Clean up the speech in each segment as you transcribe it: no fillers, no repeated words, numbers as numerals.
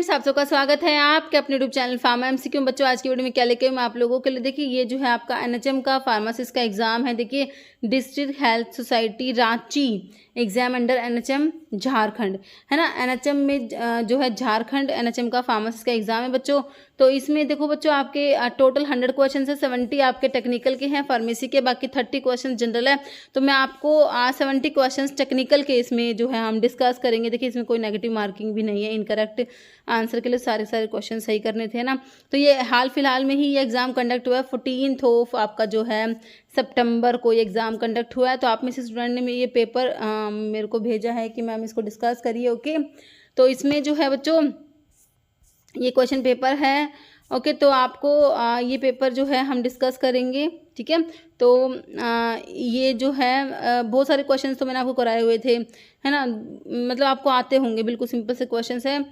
Friends, आप सबका स्वागत है आपके अपने यूट्यूब चैनल फार्मा एमसीक्यू। बच्चों, आज की वीडियो में क्या लेके मैं आप लोगों के लिए देखिए, ये जो है आपका एनएचएम का फार्मासिस्ट का एग्जाम है। देखिए, district health society Ranchi exam under NHM Jharkhand है ना। एनएचएम में जो है झारखंड एनएचएम का फार्मासिस्ट का एग्जाम है बच्चों। तो इसमें देखो बच्चों, आपके टोटल 100 क्वेश्चन है। 70 आपके टेक्निकल के हैं फार्मेसी के, बाकी 30 क्वेश्चन जनरल है। तो मैं आपको 70 क्वेश्चन टेक्निकल के इसमें जो है हम डिस्कस करेंगे। देखिए, इसमें कोई नेगेटिव मार्किंग भी नहीं है। इनकरेक्ट आंसर के लिए सारे क्वेश्चन सही करने थे ना। तो ये हाल फिलहाल में ही ये एग्ज़ाम कंडक्ट हुआ है। 14 ऑफ आपका जो है सितंबर को ये एग्ज़ाम कंडक्ट हुआ है। तो आप में से स्टूडेंट ने ये पेपर मेरे को भेजा है कि मैम इसको डिस्कस करिए। ओके, तो इसमें जो है बच्चों ये क्वेश्चन पेपर है। ओके, तो आपको ये पेपर जो है हम डिस्कस करेंगे, ठीक है। तो ये जो है बहुत सारे क्वेश्चंस तो मैंने आपको कराए हुए थे, है ना। मतलब आपको आते होंगे, बिल्कुल सिंपल से क्वेश्चंस है,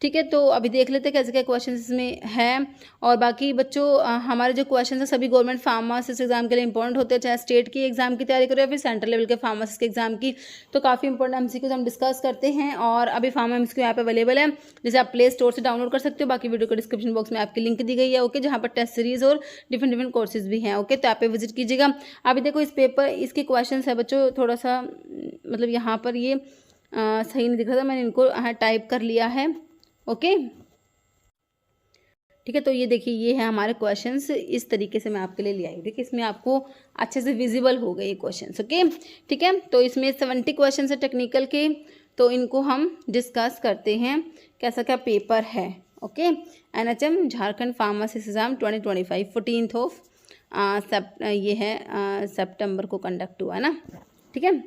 ठीक है। तो अभी देख लेते हैं कैसे क्या क्वेश्चन इसमें है। और बाकी बच्चों, हमारे जो क्वेश्चन है सभी गवर्नमेंट फार्मासिस्ट एग्जाम के लिए इंपॉर्टेंट होते हैं, चाहे स्टेट की एग्जाम की तैयारी करो या फिर सेंट्रल लेवल के फार्मासिस्ट के एग्जाम की। तो काफ़ी इंपॉर्टेंट एमसीक्यूज हम डिस्कस करते हैं। और अभी फार्मा एमसीक्यू यहाँ पे अवेलेबल है, जैसे आप प्ले स्टोर से डाउनलोड कर सकते हो। बाकी वीडियो को डिस्क्रिप्शन बॉक्स में आपकी लिंक दी गई है, ओके, जहाँ पर टेस्ट सीरीज और डिफरेंट कोर्सेज भी हैं। ओके, तो आप पे विजिट कीजिएगा। अभी देखो इस पेपर इसके क्वेश्चन है बच्चों, थोड़ा सा मतलब यहाँ पर ये सही नहीं दिख रहा था, मैंने इनको टाइप कर लिया है। ओके, ठीक है। तो ये देखिए, ये है हमारे क्वेश्चंस, इस तरीके से मैं आपके लिए ले आई। देखिए, इसमें आपको अच्छे से विजिबल हो गए ये क्वेश्चंस। ओके, ठीक है। तो इसमें 70 क्वेश्चन है टेक्निकल के, तो इनको हम डिस्कस करते हैं कैसा क्या पेपर है। Okay, NHM Jharkhand pharmacist exam 2025 14 of ये है सितंबर को कंडक्ट हुआ है ना, ठीक है।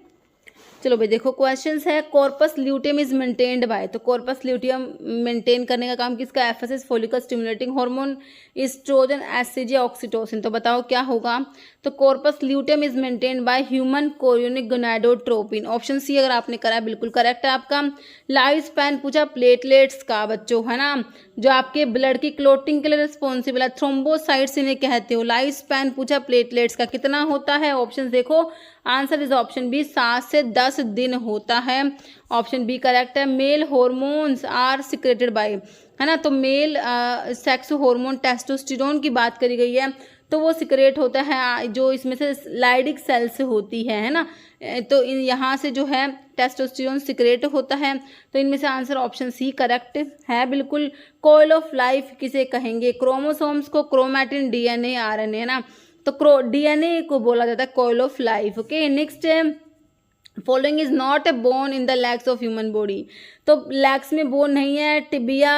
चलो भाई, देखो क्वेश्चंस है, corpus luteum is maintained by. तो कॉर्पस ल्यूटियम मेंटेन करने का काम किसका? FSS follicle stimulating hormone, estrogen, SCG, oxytocin. तो बताओ क्या होगा? तो corpus luteum is maintained by human chorionic gonadotropin. Option C अगर आपने करा है बिल्कुल करेक्ट है आपका। लाइफ स्पैन पूछा प्लेटलेट्स का बच्चों, है ना, जो आपके ब्लड की क्लोटिंग के लिए रिस्पॉन्सिबल है, थ्रोम्बोसाइट्स इन्हें कहते हो। लाइफ स्पैन पूछा प्लेटलेट्स का कितना होता है? ऑप्शन देखो, आंसर इज ऑप्शन बी 7 से 10 दिन होता है। ऑप्शन बी करेक्ट है। Male hormones are secreted by, है ना। तो मेल सेक्स हार्मोन टेस्टोस्टेरोन की बात करी गई है, तो वो सिक्रेट होता है जो इसमें से लाइडिक सेल से होती है ना। तो यहाँ से जो है टेस्टोस्टेरोन सिक्रेट होता है। तो इनमें से आंसर ऑप्शन सी करेक्ट है बिल्कुल। कॉइल ऑफ लाइफ किसे कहेंगे? क्रोमोसोम्स को, क्रोमैटिन, डीएनए, आरएनए, है ना। तो डीएनए को बोला जाता है coil of life. Okay, next है, following is not a bone in the legs of human body. तो लेग्स में बोन नहीं है। टिबिया,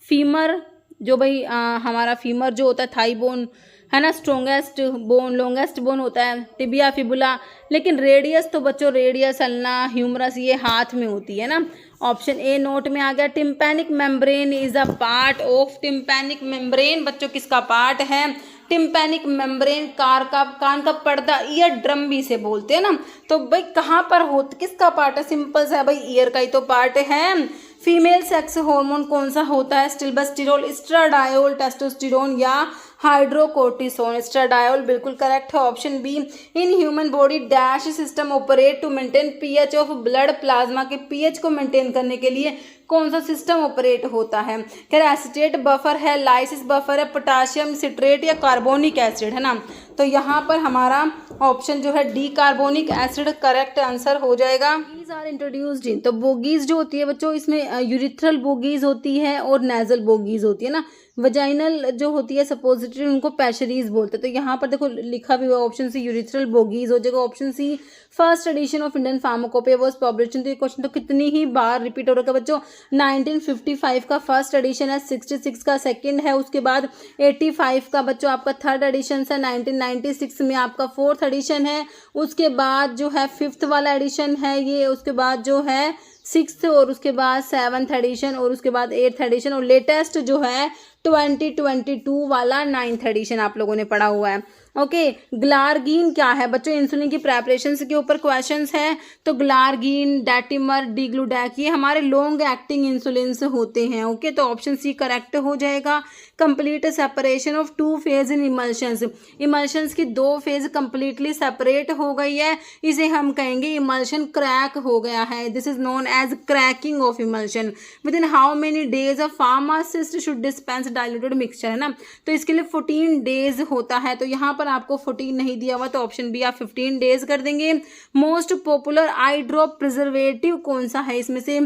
फीमर, जो भाई हमारा फीमर जो होता है, थाई बोन, है ना, स्ट्रोंगेस्ट बोन, लॉन्गेस्ट बोन होता है टिबिया, फिबुला। लेकिन रेडियस तो बच्चों, रेडियस, अल्ना, ह्यूमरस, ये हाथ में होती है ना। ऑप्शन ए नोट में आ गया। Tympanic membrane is a part of. Tympanic membrane बच्चों किसका पार्ट है? टिम्पैनिक मेम्ब्रेन कान का पर्दा, ईयर ड्रम भी से बोलते हैं ना। तो भाई कहाँ पर हो, किसका पार्ट है? सिंपल सा है भाई, ईयर का ही तो पार्ट है। फीमेल सेक्स हार्मोन कौन सा होता है? स्टिल्बस्टिरोल, एस्ट्राडायोल, टेस्टोस्टेरोन या हाइड्रोकोर्टिसोन? एस्ट्राडायोल बिल्कुल करेक्ट है। Option B, in human body dash system operate to maintain pH of blood plasma. के पीएच को मेंटेन करने के लिए कौन सा सिस्टम ऑपरेट होता है? कह रहे एसिटेट बफर है, लाइसिस बफर है, पोटाशियम सिट्रेट या कार्बोनिक एसिड, है ना। तो यहाँ पर हमारा ऑप्शन जो है D carbonic acid correct answer हो जाएगा। Bougies are introduced in. तो बोगीज जो होती है बच्चों, इसमें यूरिथ्रल बोगीज होती है और नेजल बोगीज होती है ना। वजाइनल जो होती है सपोजिटरी, उनको पैशरीज बोलते हैं। तो यहाँ पर देखो लिखा भी हुआ ऑप्शन सी यूरिथ्रल बोगीज हो जाएगा। Option C first edition of Indian pharmacopoeia was published. तो ये क्वेश्चन तो कितनी ही बार रिपीट हो रहा है बच्चों। 1955 का फर्स्ट एडिशन है, 66 का सेकंड है, उसके बाद 85 का बच्चों आपका थर्ड एडिशन है, 1996 में आपका फोर्थ एडिशन है, उसके बाद जो है फिफ्थ वाला एडिशन है ये, उसके बाद जो है सिक्स्थ, और उसके बाद सेवन्थ एडिशन, और उसके बाद एट्थ एडिशन, और लेटेस्ट जो है 2022 वाला 9th एडिशन आप लोगों ने पढ़ा हुआ है। ओके ग्लार्गीन क्या है बच्चों, इंसुलिन की प्रेपरेशन के ऊपर क्वेश्चंस है। तो ग्लार्गीन, डैटिमर, डीग्लूडैक ये हमारे लॉन्ग एक्टिंग इंसुलिन होते हैं। ओके तो ऑप्शन सी करेक्ट हो जाएगा। Complete separation of two phase in emulsions, emulsions की दो फेज कंप्लीटली सेपरेट हो गई है, इसे हम कहेंगे इमल्शन क्रैक हो गया है। This is known as cracking of emulsion. Within how many days a pharmacist should dispense diluted mixture, है ना। तो इसके लिए 14 डेज होता है, तो यहाँ पर आपको 14 नहीं दिया हुआ, तो ऑप्शन बी आप 15 डेज कर देंगे। Most popular I drop preservative कौन सा है इसमें से,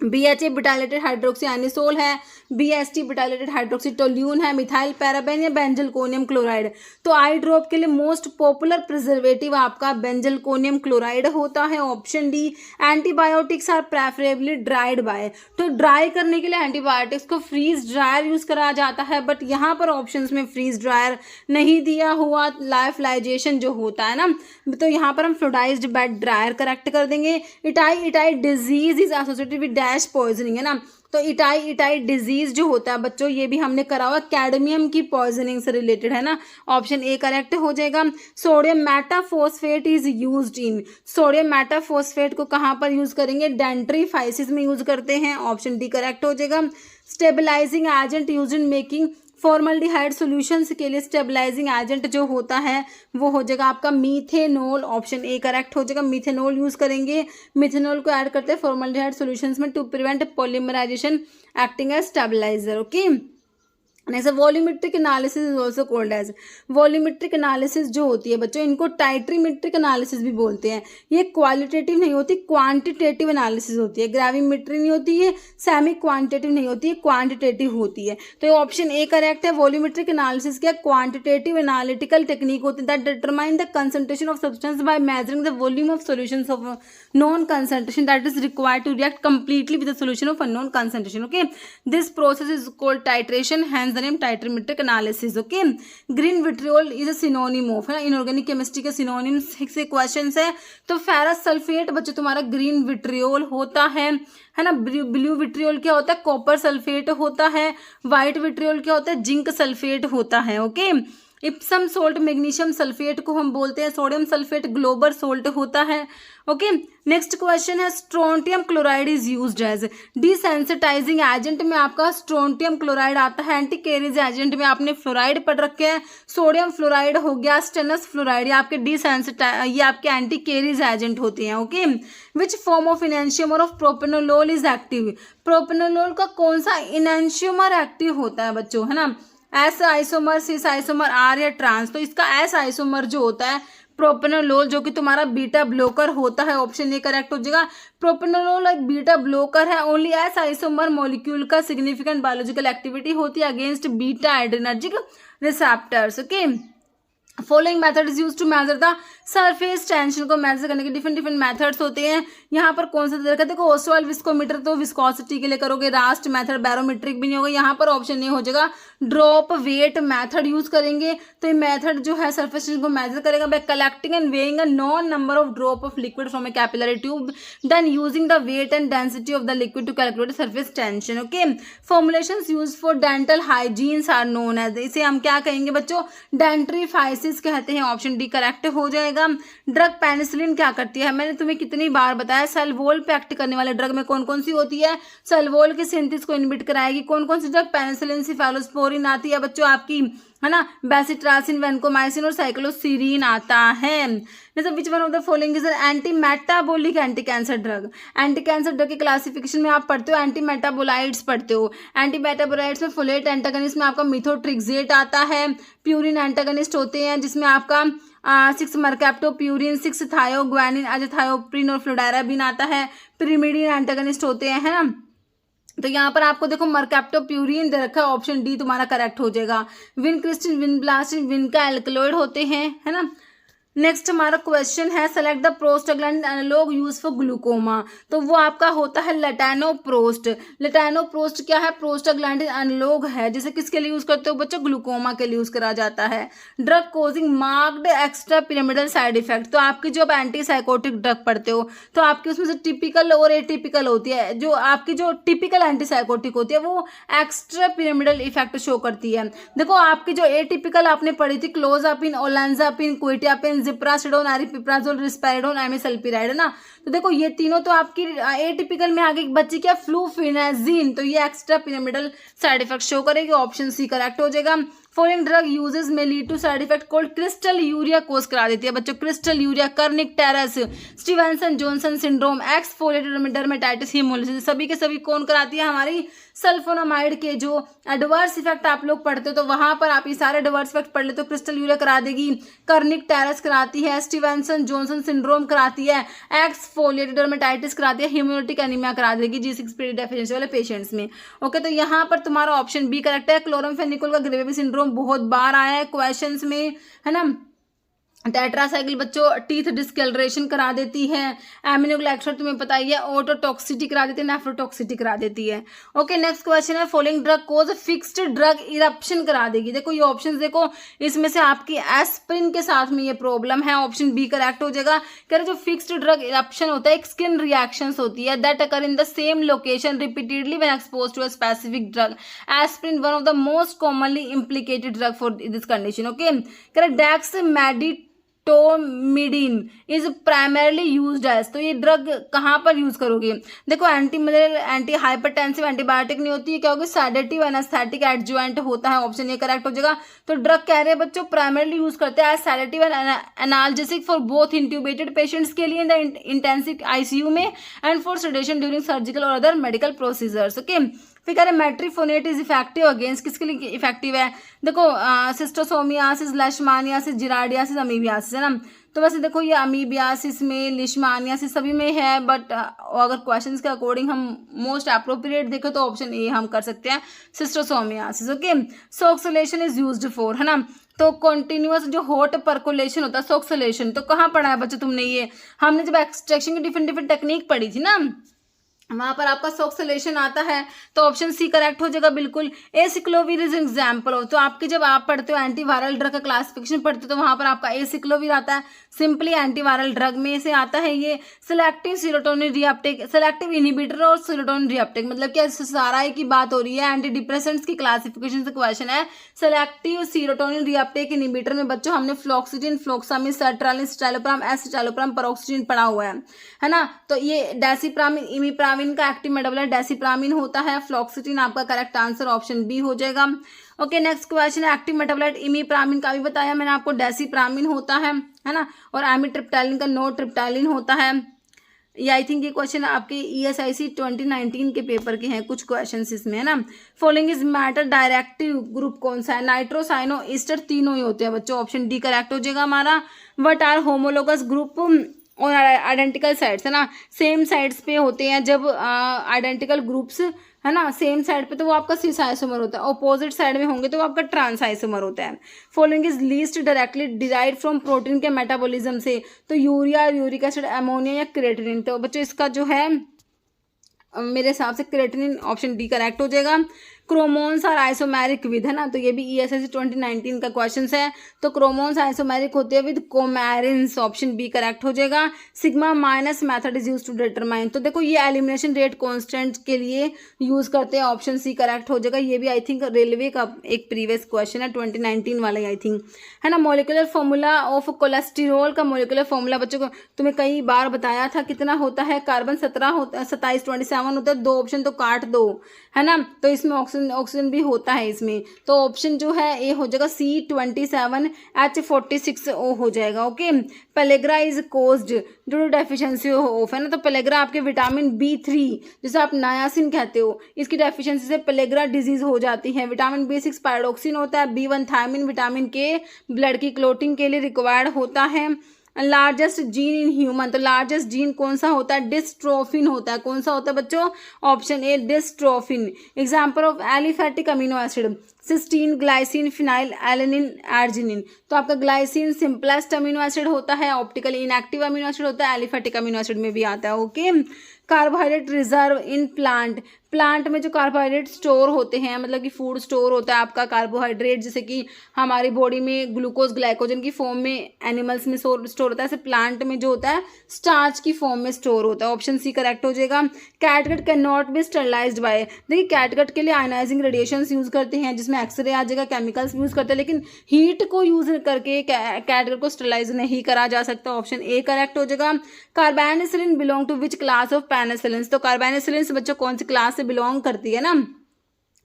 BHA बिटाइलेटेड हाइड्रोक्सी एनिसोल है, BST बिटाइलेटेड हाइड्रोक्सी टोल्यून है, मिथाइल पैराबेन या बेंजलकोनियम क्लोराइड। तो आई ड्रॉप के लिए मोस्ट पॉपुलर प्रिजर्वेटिव आपका बेंजलकोनियम क्लोराइड होता है, option D. Antibiotics are preferably dried by, तो ड्राई करने के लिए एंटीबायोटिक्स को फ्रीज ड्रायर यूज करा जाता है, बट यहाँ पर ऑप्शंस में फ्रीज ड्रायर नहीं दिया हुआ, लाइफलाइजेशन जो होता है ना, तो यहाँ पर हम फ्लूइडाइज्ड बेड ड्रायर करेक्ट कर देंगे। Itai disease is associated with dash poisoning, है ना। तो इटाई डिजीज जो होता है बच्चों, ये भी हमने करा हुआ कैडमियम की पॉइजनिंग से रिलेटेड, है ना। ऑप्शन ए करेक्ट हो जाएगा। Sodium metaphosphate is used in, sodium metaphosphate को कहाँ पर यूज करेंगे, डेंट्रीफाइसिस में यूज करते हैं, ऑप्शन डी करेक्ट हो जाएगा। Stabilizing agent use in making formaldehyde solutions के लिए स्टेबलाइजिंग एजेंट जो होता है वो हो जाएगा आपका मीथेनॉल, ऑप्शन ए करेक्ट हो जाएगा। मीथेनॉल यूज करेंगे, मिथेनॉल को ऐड करते हैं फॉर्मल्डिहाइड सॉल्यूशंस में to prevent polymerization acting as stabilizer. Okay next volumetric analysis is also called as, volumetric analysis जो होती है बच्चों, इनको टाइट्रीमेट्रिक एनालिसिस भी बोलते हैं। ये क्वालिटेटिव नहीं होती, क्वांटिटेटिव एनालिसिस होती है। ग्रेविमेट्री नहीं होती है, सेमी क्वांटिटेटिव नहीं होती है, क्वांटिटेटिव होती है। तो ये ऑप्शन ए करेक्ट है। वॉल्यूमेट्रिक एनालिसिस क्या क्वांटिटेटिव एनालिटिकल टेक्निक होती है that determine the concentration of substance by measuring the volume of solutions of known concentration that is required to react completely with the solution of unknown concentration. Okay this process is called titration, hence name titrimetric analysis. Okay green vitriol is a synonym of, है ना, inorganic chemistry के synonym से questions है। तो ferrous sulphate बच्चों तुम्हारा green vitriol होता है ना। ब्लू विट्रियोल क्या होता है, कॉपर सल्फेट होता है। व्हाइट विट्रियोल क्या होता है, जिंक सल्फेट होता है। Okay Epson salt magnesium sulphate को हम बोलते हैं, सोडियम सल्फेट ग्लोबल सोल्ट होता है। ओके नेक्स्ट क्वेश्चन है strontium chloride is used as desensitizing agent में आपका स्ट्रोंटियम क्लोराइड आता है। एंटी कैरिज एजेंट में आपने फ्लोराइड पढ़ रखे हैं, सोडियम फ्लोराइड हो गया, स्टेनस फ्लोराइड, ये आपके ये आपके एंटी कैरिज एजेंट होते हैं। Okay which form of enantiomer of propranolol is active, propranolol का कौन सा इनैंशियोमर एक्टिव होता है बच्चों, है ना। S isomer, cis isomer, R या ट्रांस, तो इसका एस आइसोमर जो होता है प्रोपेनोलोल जो कि तुम्हारा बीटा ब्लोकर होता है, ऑप्शन ए करेक्ट हो जाएगा। प्रोपेनोलोल एक बीटा ब्लोकर है, ओनली एस आइसोमर मॉलिक्यूल का सिग्निफिकेंट बायोलॉजिकल एक्टिविटी होती है against beta adrenergic receptors. Okay following method is use to measure the surface tension, को मेजर करने के डिफरेंट मेथड्स होते हैं। यहाँ पर कौन सा देखा, देखो ओस्वाल विस्कोमीटर तो विस्कोसिटी के लिए करोगे, रास्ट मेथड बैरोमेट्रिक भी नहीं होगा। यहाँ पर ऑप्शन ए हो जाएगा ड्रॉप वेट मेथड यूज करेंगे। तो ये मेथड जो है सरफेस टेंशन को मेजर करेगा by collecting and weighing a known number of drop of liquid from a capillary tube then using the weight and density of the liquid to calculate surface tension. Okay formulations use for dental hygienes are known as, इसे हम क्या कहेंगे बच्चों, डेंट्रीफाइसिस कहते हैं, option D correct हो जाएगा। Drug penicillin क्या करती है, मैंने तुम्हें कितनी बार बताया, सल्वोल पे एक्ट करने वाले ड्रग में कौन कौन सी होती है, सल्वोल की सिंथेसिस को इनहिबिट कराएगी। कौन कौन सी ड्रग, पेनिसिलिन, सिफेलोस्पोरिन आती है बच्चों आपकी, है ना, बेसिट्रासिन, वैनकोमाइसिन और साइक्लोसीरीन आता है। जैसे which one of the following is anti metabolic anti cancer drug, anti cancer drug के क्लासिफिकेशन में आप पढ़ते हो एंटी मेटाबोलाइट्स पढ़ते हो। एंटी मेटाबोलाइट्स में फोलेट एंटागनिस्ट में आपका मिथोट्रिक्सेट आता है, प्यूरिन एंटागनिस्ट होते हैं जिसमें आपका 6 मर्कैप्टोप्यूरिन, 6 थायोग्वानिन, अजथायोप्रिन और फ्लोडाराबिन आता है। पिरिमिडिन एंटागनिस्ट होते हैं, है ना। तो यहाँ पर आपको देखो मर्कैप्टोप्यूरिन दे रखा है, ऑप्शन डी तुम्हारा करेक्ट हो जाएगा। विनक्रिस्टिन, विनब्लास्टिन, विन का एल्कलॉइड होते हैं, है ना। नेक्स्ट हमारा क्वेश्चन है select the prostaglandin analogue use for glaucoma. तो वो आपका होता है लेटानोप्रोस्ट। लेटानोप्रोस्ट क्या है? प्रोस्टाग्लैंडिन एनालॉग है, जिसे किसके लिए यूज करते हो बच्चों? ग्लूकोमा के लिए यूज करा जाता है। Drug causing marked extra pyramidal side effect. तो आपकी जो एंटी साइकोटिक ड्रग पढ़ते हो तो आपकी उसमें से टिपिकल और एटिपिकल होती है। जो आपकी जो टिपिकल एंटी साइकोटिक होती है वो एक्स्ट्रा पिरामिडल इफेक्ट शो करती है। देखो आपकी जो एटिपिकल आपने पढ़ी थी क्लोजापिन, ओलेंजापिन, क्विटियापिन, जिप्रासिडोन, एरिपिप्राजोल, रिस्पेरिडोन, एमिसल्पिराइड है ना। तो देखो ये तीनों तो आपकी एटिपिकल में आगे बच्ची क्या? फ्लूफेनाजिन। तो ये extrapyramidal side effect show करेगी। ऑप्शन सी करेक्ट हो जाएगा। फॉलोइंग ड्रग यूजेस में lead to side effect called crystalluria cause करा देती है बच्चों। Crystalluria, kernicterus, Stevens Johnson syndrome, exfoliated dermatitis, haemolysis, सभी के सभी कौन कराती है? हमारी सल्फोनामाइड के जो एडवर्स इफेक्ट आप लोग पढ़ते हो तो वहां पर आप ये सारे एडवर्स इफेक्ट पढ़ ले तो क्रिस्टल यूरिया करा देगी। कर्निक टेरस कराती है, स्टीवेंसन जॉनसन सिंड्रोम कराती है, एक्सफोलिएटेड डर्मेटाइटिस कराती है, हिमोलिटिक एनीमिया करा देगी G6PD डेफिशिएंसी वाले पेशेंट्स में। ओके, तो यहाँ पर तुम्हारा ऑप्शन बी करेक्ट है। क्लोरमफेनिकोल का ग्रेवी सिंड्रोम बहुत बार आया है क्वेश्चंस में, है ना। टेट्रासाइकिल बच्चों टीथ डिस्कलरेशन करा देती है। एमिनोग्लाइकोसाइड तुम्हें पता ही है, ऑटोटॉक्सिटी करा देती है, नेफ्रोटॉक्सिटी करा देती है। ओके, नेक्स्ट क्वेश्चन है फॉलोइंग ड्रग कोज फिक्स्ड ड्रग इरप्शन करा देगी। देखो ये ऑप्शंस देखो, इसमें से आपकी एस्प्रिन के साथ में ये प्रॉब्लम है, ऑप्शन बी करेक्ट हो जाएगा। कह रहे जो फिक्स्ड ड्रग इरप्शन होता है एक स्किन रिएक्शंस होती है that occur in the same location repeatedly when exposed to a specific drug. Aspirin one of the most commonly implicated drug for this condition. Okay, कह रहे dexmedetomidine is primarily used as. तो ये drug कहाँ पर use करोगे? देखो anti malarial, anti hypertensive, antibiotic नहीं होती है, क्या होगी? सेडेटिव एनेस्थेटिक एडजुवेंट होता है। ऑप्शन ए करेक्ट हो जाएगा। तो ड्रग कह रहे हैं बच्चों प्राइमरली यूज करते हैं as sedative and analgesic for both intubated patients के लिए इन द इंटेंसिव आईसीयू में and for sedation during surgical और अदर मेडिकल प्रोसीजर्स। ओके, फिर कह रहे मेट्रिफोनेट इज इफेक्टिव अगेंस्ट, किसके लिए इफेक्टिव है? देखो सिस्टोसोमियासिस, लेशमानियासिस, जिरार्डियासिस, अमीबियासिस, है ना। तो वैसे देखो ये अमीबियासिस में, लिशमानियासिस सभी में है, बट अगर क्वेश्चंस के अकॉर्डिंग हम मोस्ट अप्रोप्रिएट देखें तो ऑप्शन ए हम कर सकते हैं, schistosomiasis. Okay, soxhlation is used for, है ना। तो कॉन्टिन्यूअस जो हॉट परकोलेशन होता है सोक्सुलेशन, तो कहाँ पढ़ा है बच्चों तुमने? ये हमने जब एक्सट्रैक्शन की डिफरेंट डिफरेंट टेक्निक पढ़ी थी ना, वहां पर आपका सोक्सुलेशन आता है। तो ऑप्शन सी करेक्ट हो जाएगा बिल्कुल। एसिक्लोविर इज एग्जाम्पल हो। तो आपके जब आप पढ़ते हो एंटीवायरल ड्रग का क्लासिफिकेशन पढ़ते हो तो वहां पर आपका एसिक्लोविर आता है, सिंपली एंटीवायरल ड्रग में से आता है ये। Selective serotonin reuptake, selective inhibitor और सीरोटोनिन रीअपटेक मतलब क्या? सारा की बात हो रही है। एंटी डिप्रेसेंट्स की क्लासिफिकेशन से क्वेश्चन है। सिलेक्टिव सीरोटोनिन रीअपटेक इनहिबिटर में बच्चों हमने फ्लोक्सिटिन, फ्लोक्सामिन, सर्ट्रालिन, स्टाइलोप्राम, एसिटाइलोप्राम, पेरोक्सिटिन पढ़ा हुआ है ना। तो ये डेसिप्रामिन, इमिप्रामिन का एक्टिव मेटाबोलाइट डेसिप्रामिन होता है। फ्लोक्सिटिन आपका करेक्ट आंसर ऑप्शन बी हो जाएगा। ओके, नेक्स्ट क्वेश्चन है एक्टिव मेटाबोलाइट इमिप्रामिन का भी बताया मैंने आपको, डेसिप्रामिन होता है ना। और एमिट्रिप्टाइलिन का नोट्रिप्टाइलिन होता है। ये आई थिंक ये क्वेश्चन आपके ESIC 2019 के पेपर के हैं कुछ क्वेश्चन इसमें, है ना। Following is matter directive group कौन सा है? नाइट्रोसाइनो ईस्टर तीनों ही होते हैं बच्चों, ऑप्शन डी करेक्ट हो जाएगा हमारा। व्हाट आर होमोलोगस ग्रुप और आइडेंटिकल साइड्स, है ना। सेम साइड्स पे होते हैं जब आइडेंटिकल ग्रुप्स, है ना, सेम साइड पे तो वो आपका सिस आइसोमर होता है, ऑपोजिट साइड में होंगे तो वो आपका ट्रांस आइसोमर होता है। Following is least directly derive from protein के मेटाबॉलिज्म से। तो यूरिया, यूरिक एसिड, अमोनिया या क्रिएटिनिन। तो बच्चों इसका जो है मेरे हिसाब से क्रिएटिनिन, ऑप्शन डी करेक्ट हो जाएगा। क्रोमोन्स आर आइसोमेरिक विद, है ना। तो ये भी ESIC 2019 का क्वेश्चन है। तो क्रोमोन्स आइसोमेरिक होते हैं with coumarins, option B correct हो जाएगा। Sigma minus method is use to determine. तो देखो ये एलिमिनेशन रेट कांस्टेंट के लिए यूज करते हैं, ऑप्शन सी करेक्ट हो जाएगा। ये भी आई थिंक रेलवे का एक प्रीवियस क्वेश्चन है 2019 वाला आई थिंक, है ना। मोलिकुलर फॉर्मूला ऑफ कोलेस्टेरॉल का मोलिकुलर फॉर्मूला बच्चों को तुम्हें कई बार बताया था, कितना होता है? कार्बन 17 होता है, 27 27 होता है। दो ऑप्शन तो काट दो, है ना। तो इसमें ऑक्सीजन भी होता है इसमें, तो ऑप्शन जो है ए हो जाएगा C27H46O हो जाएगा। Okay, pellagra is caused due to deficiency of, है ना। तो पेलेग्रा आपके विटामिन B3 जिसे आप नायासिन कहते हो, इसकी डेफिशिएंसी से पेलेग्रा डिजीज हो जाती है। विटामिन B6 पायरोक्सिन होता है। B1 thiamine, vitamin K blood की क्लोटिंग के लिए रिक्वायर्ड होता है। लार्जेस्ट जीन इन ह्यूमन, तो लार्जेस्ट जीन कौन सा होता है? डिस्ट्रोफिन होता है। कौन सा होता है बच्चों? Option A dystrophin. Example of aliphatic amino acid cysteine, glycine, phenyl alanine, arginine. तो आपका ग्लाइसिन सिंपलेस्ट अमीनो एसिड होता है, ऑप्टिकली इनएक्टिव अमीनो एसिड होता है, एलिफैटिक अमीनो एसिड में भी आता है। Okay. Carbohydrate reserve in plant, plant में जो कार्बोहाइड्रेट स्टोर होते हैं, मतलब कि फूड स्टोर होता है आपका कार्बोहाइड्रेट, जैसे कि हमारी बॉडी में ग्लूकोज ग्लाइकोजन की फॉर्म में एनिमल्स में स्टोर होता है, ऐसे प्लांट में जो होता है स्टार्च की फॉर्म में स्टोर होता है। ऑप्शन सी करेक्ट हो जाएगा। Catgut can not be sterilized by, देखिए कैटगट के लिए आयनाइजिंग रेडिएशन यूज करते हैं, जिसमें एक्सरे आ जाएगा, केमिकल्स यूज करते हैं, लेकिन हीट को यूज करके कैटगट को स्टरलाइज नहीं करा जा सकता। ऑप्शन ए करेक्ट हो जाएगा। Carbenicillin belong to which class of penicillin, तो कार्बेनिसिलिन बच्चों कौन सी क्लास से बिलोंग करती है ना?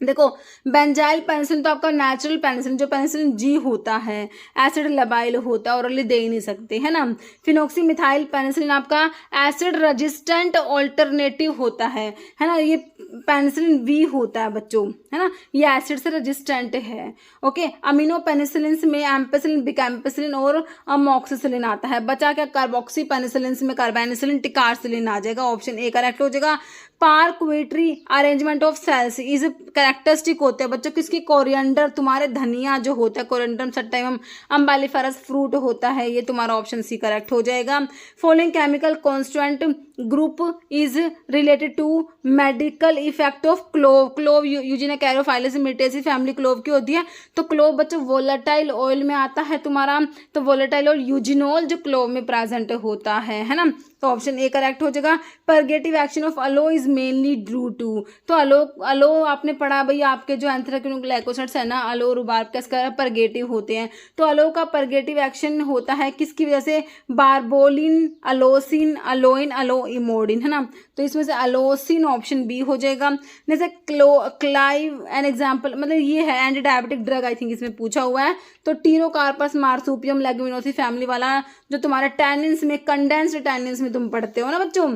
देखो बेंजाइल पेनिसिलिन तो आपका नेचुरल पेनिसिलिन, जो पेनिसिलिन जी होता है, एसिड लबाइल होता है, ऑरली दे ही नहीं सकते, है ना। फिनोक्सीमिथाइल पेनिसिलिन आपका एसिड रेजिस्टेंट ऑल्टरनेटिव होता है ना। ये पेनिसिलिन वी होता है बच्चों, है ना, ये एसिड से रेजिस्टेंट है। ओके। अमीनो पेनिसिलिन में एम्पेसिलिन, बिकैम्पेसिलिन और अमोक्सिसिलिन आता है। बचा क्या? कार्बोक्सी पेनिसिलिन में कार्बेनिसिलिन, टिकारसिलिन आ जाएगा। ऑप्शन ए करेक्ट हो जाएगा। Parquetry arrangement of cells is characteristic होते हैं बच्चों किसकी? कोरिएंडर, तुम्हारे धनिया जो होता है कोरिएंडर सट्टाइमम अम्बालीफेरस फ्रूट होता है, ये तुम्हारा ऑप्शन सी करेक्ट हो जाएगा। Following chemical constituent group is related to medical effect of clove, clove eugenia caryophyllus myrtaceae family clove की होती है। तो क्लोव बच्चों वोलेटाइल ऑयल में आता है तुम्हारा, तो वोलेटाइल ऑयल यूजिनोल जो क्लोव में प्रेजेंट होता है ना। तो ऑप्शन ए करेक्ट हो जाएगा। Purgative action of aloe is mainly due to, तो अलो आपने पढ़ा भाई, आपके जो एंथ्राक्योनोग्लाइकोसाइड्स है ना, अलो रुबार्ब का परगेटिव होते हैं। तो अलो का परगेटिव एक्शन होता है किसकी वजह से? बारबोलिन, अलोसिन, अलोइन, अलोइमोडिन, है ना। तो इसमें से अलोसिन ऑप्शन बी हो जाएगा। जैसे क्लाइव एन एग्जाम्पल, मतलब ये है anti diabetic drug, I think इसमें पूछा हुआ है। तो टीरोकार्पस मार्सूपियम लेगुमिनोसी फैमिली वाला जो तुम्हारे टैनिन्स में, कंडेंस्ड टैनिन्स में तुम पढ़ते हो ना बच्चों,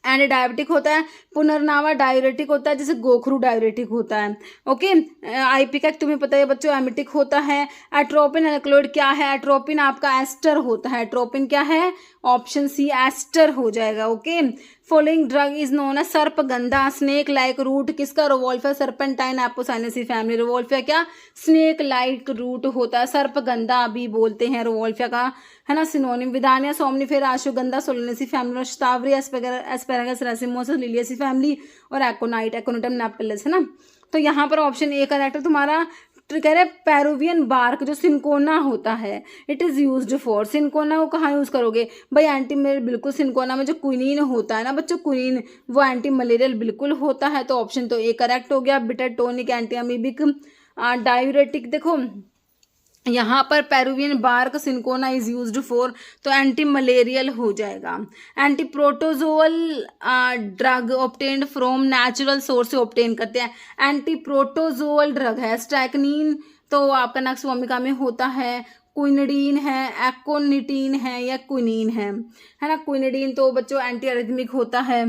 एंटी डायबिटिक होता है। पुनर्नावा डायरेटिक होता है, जैसे गोखरू डायरेटिक होता है। ओके। आईपिकैक तुम्हें पता है बच्चों एमिटिक होता है। एट्रोपिन एल्कलॉइड क्या है? एट्रोपिन आपका एस्टर होता है। एट्रोपिन क्या है? ऑप्शन सी एस्टर हो जाएगा। Okay. Following drug is known as sarpagandha, snake like root किसका? Rauwolfia serpentina apocynaceae family. Rauwolfia क्या? स्नेक लाइक रूट होता है। सर्पगंधा भी बोलते हैं रोवोल्फिया का, है ना, सिनोनिम। विदानिया सोमनिफेरा अश्वगंधा सोलेनेसी फैमिली, शतावरी एस्पेरागस रेसिमोसा लिलियसी फैमिली, और एकोनाइट एकोनिटम नेपिलस, है ना। तो यहाँ पर ऑप्शन ए करेक्ट है तुम्हारा। कह रहे पेरुवियन बार्क जो सिनकोना होता है, it is used for, cinchona को कहाँ यूज़ करोगे भाई? एंटी मलेरियल, बिल्कुल। सिनकोना में जो क्विनीन होता है ना बच्चों, क्विनीन, वो एंटी मलेरियल बिल्कुल होता है। तो ऑप्शन तो ए करेक्ट हो गया। Bitter tonic anti amoebic diuretic, देखो यहाँ पर Peruvian bark cinchona is used for, तो एंटी मलेरियल हो जाएगा। Anti protozoal drug obtained from natural source से ऑब्टेन करते हैं। एंटी प्रोटोजोअल ड्रग है स्ट्रैकनीन, तो आपका नक्स वोमिका में होता है। क्विनिडीन है, एकोनिटीन है, या क्विनीन है ना। क्विनिडीन तो बच्चों एंटी अरिथमिक होता है।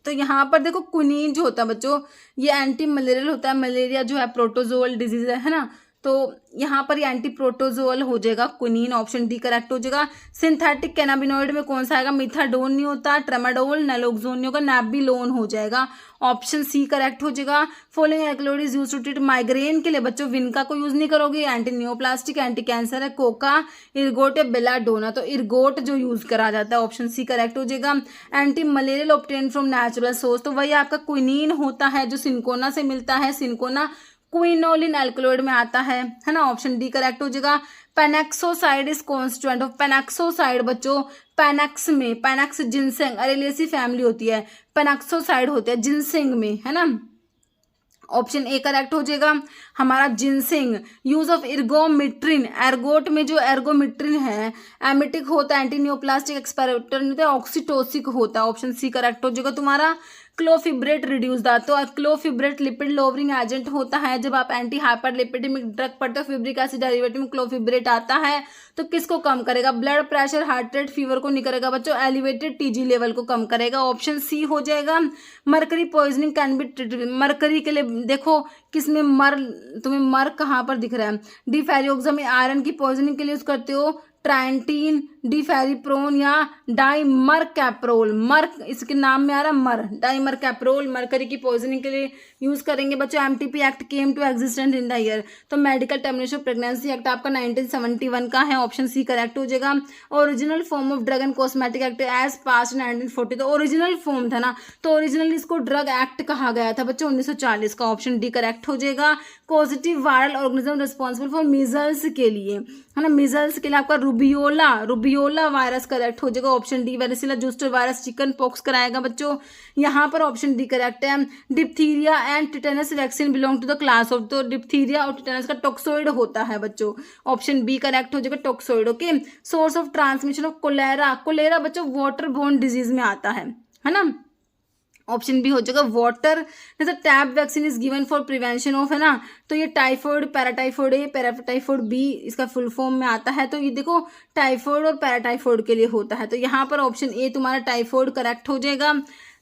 तो यहाँ पर देखो क्विनीन जो होता है बच्चों, ये एंटी मलेरियल होता है। मलेरिया जो है प्रोटोजोअल डिजीज है ना, तो यहाँ पर ये एंटी प्रोटोजोअल हो जाएगा। क्विनीन ऑप्शन डी करेक्ट हो जाएगा। सिंथेटिक कैनाबिनॉइड में कौन सा आएगा? मिथाडोन नहीं होता, ट्रेमाडोल, नैलोक्सोन नहीं होगा, नेबिलोन हो जाएगा। ऑप्शन सी करेक्ट हो जाएगा। Following alkaloid is used to treat migraine के लिए बच्चों विनका को यूज नहीं करोगे। एंटी नियोप्लास्टिक, एंटी कैंसर है कोका, इर्गोट या बेलाडोना, तो इर्गोट जो यूज करा जाता है, ऑप्शन सी करेक्ट हो जाएगा। Anti malarial obtain from natural source, तो वही आपका क्विनीन होता है जो सिनकोना से मिलता है। सिनकोना क्विनोलिन एल्कलॉइड में आता है ना। ऑप्शन डी करेक्ट हो जाएगा। पेनेक्सोसाइड इज कॉन्स्टिट्यूएंट ऑफ, पेनेक्सोसाइड बच्चों पेनेक्स में, पेनेक्स जिनसेंग अरेलियसी फैमिली होती है, पेनेक्सोसाइड होते हैं जिनसेंग में, है ना। ऑप्शन ए करेक्ट हो जाएगा हमारा जिनसेंग। यूज ऑफ इर्गोमिट्रिन, एर्गोट में जो एर्गोमिट्रिन है एमिटिक होता है, एंटी नियोप्लास्टिक एक्सपेरेटर नहीं होता, ऑक्सीटोसिक होता है। ऑप्शन सी करेक्ट हो जाएगा तुम्हारा। क्लोफिब्रेट रिड्यूस द, तो क्लोफिब्रेट लिपिड लोवरिंग एजेंट होता है। जब आप एंटी हाइपरलिपिडेमिक ड्रग पढ़ते हो, फिब्रिक एसिड डेरिवेटिव में क्लोफिब्रेट आता है, तो किसको कम करेगा? Blood pressure, heart rate, fever को नहीं करेगा बच्चों, एलिवेटेड टीजी लेवल को कम करेगा। ऑप्शन सी हो जाएगा। Mercury poisoning can be, mercury के लिए देखो किसमें तुम्हें मर कहाँ पर दिख रहा है? डिफेरियोक्सा में आयरन की पॉइजनिंग के लिए यूज करते हो, ट्राइंटीन, डिफेरिप्रोन या डाइमरकैप्रोल। मर इसके नाम में आ रहा है मर, डाइमरकैप्रोल मरकरी की पॉइजनिंग के लिए यूज करेंगे बच्चों। MTP act came to existence in the year, तो medical termination of pregnancy act आपका 1971 का है, ऑप्शन सी करेक्ट हो जाएगा। Original form of drug and cosmetic act as pass 1940, तो ओरिजिनल फॉर्म था ना, तो ओरिजिनल इसको ड्रग एक्ट कहा गया था बच्चों 1940 का, ऑप्शन डी करेक्ट हो जाएगा। Positive viral organism responsible for measles के लिए, है ना, मीजल्स के लिए आपका रुबियोला वायरस करेक्ट हो जाएगा, option D. Varicella zoster virus chicken pox कराएगा बच्चों, यहाँ पर ऑप्शन डी करेक्ट है। Diphtheria and tetanus vaccine belong to the class of, तो डिप्थीरिया और टिटेनस का टॉक्सोइड होता है बच्चों, ऑप्शन बी करेक्ट हो जाएगा, toxoid. Okay, source of transmission of cholera बच्चों वाटर बोर्न डिजीज में आता है ना, ऑप्शन बी हो जाएगा वाटर। जैसे tab vaccine is given for prevention of, है ना, तो ये टाइफॉइड, पैराटाइफॉइड ए, पैराटाइफॉइड बी इसका फुल फॉर्म में आता है, तो ये देखो टाइफॉइड और पैराटाइफॉइड के लिए होता है, तो यहाँ पर ऑप्शन ए तुम्हारा टाइफॉइड करेक्ट हो जाएगा।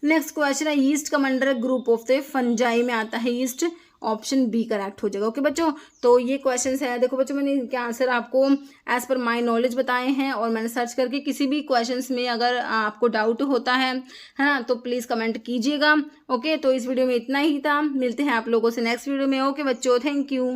नेक्स्ट क्वेश्चन है east commander group of the fungi में आता है ईस्ट, ऑप्शन बी करेक्ट हो जाएगा। ओके बच्चों, तो ये क्वेश्चंस है, देखो बच्चों मैंने इनके आंसर आपको एज पर माय नॉलेज बताए हैं, और मैंने सर्च करके किसी भी क्वेश्चंस में अगर आपको डाउट होता है ना, तो प्लीज़ कमेंट कीजिएगा। ओके, तो इस वीडियो में इतना ही था, मिलते हैं आप लोगों से नेक्स्ट वीडियो में। ओके बच्चों, थैंक यू।